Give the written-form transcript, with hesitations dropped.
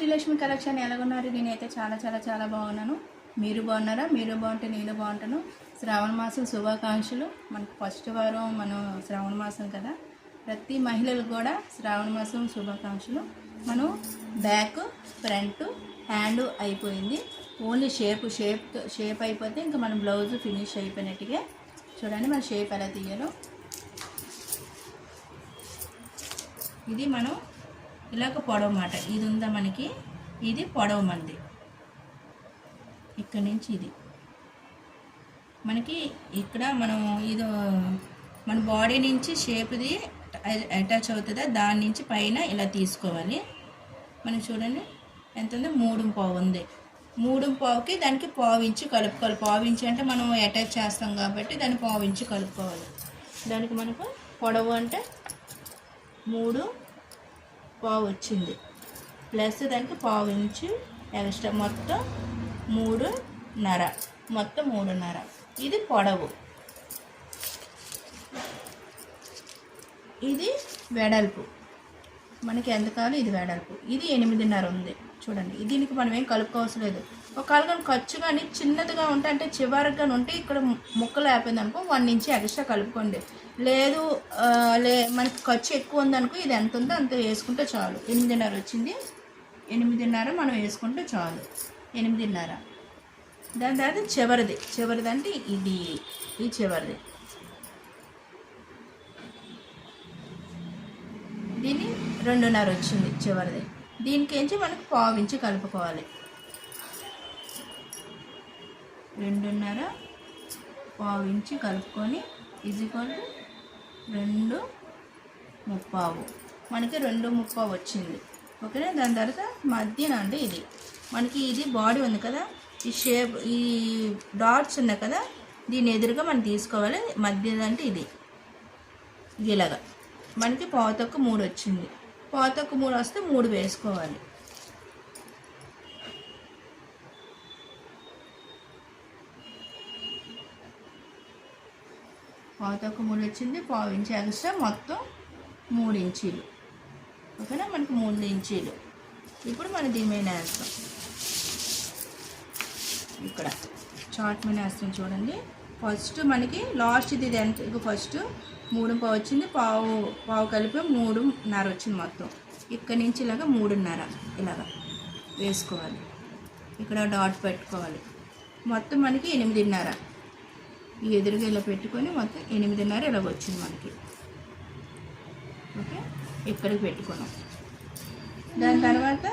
Srilakshmi collection ఎలాగున్నారు? నేనైతే చాలా చాలా చాలా బాగున్నాను. మీరు బాగున్నారా? మీరు బాగుంటే నేను బాగుంటాను. శ్రావణ మాసం శుభాకాంక్షలు. మనకు ఫస్ట్ వారం మనం శ్రావణ మాసం కదా, ప్రతి మహిళలు కూడా శ్రావణ మాసం శుభాకాంక్షలు. మనం బ్యాక్, ఫ్రంట్, హ్యాండ్ అయిపోయింది. ఓన్లీ షేప్ అయిపోతే ఇంకా మన బ్లౌజ్ ఫినిష్ అయిపోయినట్టుగా. చూడండి మన షేప్ ఎలా తీయాలో. ఇది మనం ఇలాగ పొడవు మాట, ఇది ఉందా మనకి, ఇది పొడవు మంది. ఇక్కడ నుంచి ఇది మనకి ఇక్కడ మనం ఇది మన బాడీ నుంచి షేప్ది అటాచ్ అవుతుందా, దాని నుంచి పైన ఇలా తీసుకోవాలి. మనం చూడండి ఎంత ఉందో, 3.5 ఉంది. 3.5కి దానికి పావించి కలుపుకోవాలి. పావించి అంటే మనం అటాచ్ చేస్తాం కాబట్టి దాన్ని పావించి కలుపుకోవాలి. దానికి మనకు పొడవు అంటే 3.5 వచ్చింది, ప్లస్ దానికి పావించి ఎక్స్ట్రా, మొత్తం 3.5, మొత్తం 3.5. ఇది పొడవు, ఇది వెడల్పు. మనకి ఎంత కావాలి ఇది వెడల్పు. ఇది 8.5 ఉంది. చూడండి, దీనికి మనం ఏం కలుపుకోవసం లేదు. ఒకవేళ కానీ ఖర్చు కానీ చిన్నదిగా ఉంటే, అంటే చివరిగా ఉంటే ఇక్కడ ముక్కలు అయిపోయింది అనుకో, 1 ఇంచ్ ఎక్స్ట్రా కలుపుకోండి. లేదు మనకి ఖర్చు ఎక్కువ ఉందనుకో, ఇది ఎంత ఉందో అంత వేసుకుంటే చాలు. 8.5 వచ్చింది, 8.5 మనం వేసుకుంటే చాలు. 8.5. దాని తర్వాత చివరిది అంటే ఇది చివరిది. దీన్ని 2.5 వచ్చింది చివరిది. దీనికేంచి మనకు పావించి కలుపుకోవాలి. 2.5 పావించి కలుపుకొని ఈక్వల్ టు 2.5. మనకి 2.5 వచ్చింది. ఓకేనా. దాని తర్వాత మధ్యన అంటే ఇది మనకి, ఇది బాడీ ఉంది కదా, ఈ షేప్, ఈ డాట్స్ ఉన్నాయి కదా, దీని ఎదురుగా మనం తీసుకోవాలి. మధ్యది అంటే ఇది ఇలాగా. మనకి 3.5 వచ్చింది. 3.5 వస్తే 3 వేసుకోవాలి. పావుతొక్క 3 వచ్చింది, పావు ఇంచు ఎక్స్ట్రా, మొత్తం 3 ఇంచీలు. ఓకేనా, మనకి 3 ఇంచీలు. ఇప్పుడు మనం దీని మీద వేస్తాం. ఇక్కడ చార్ట్ మీద వేస్తాం చూడండి. ఫస్ట్ మనకి లాస్ట్ ఇది ఎంత, ఇక ఫస్ట్ 3.5 వచ్చింది, పావు కలిపి 3.5 వచ్చింది మొత్తం. ఇక్కడ నుంచి ఇలాగ 3.5 ఇలాగ వేసుకోవాలి. ఇక్కడ డాట్ పెట్టుకోవాలి. మొత్తం మనకి 8.5. ఈ ఎదురుగా ఇలా పెట్టుకొని మొత్తం 8.5 ఇలాగ వచ్చింది మనకి. ఓకే, ఇక్కడికి పెట్టుకున్నాం. దాని తర్వాత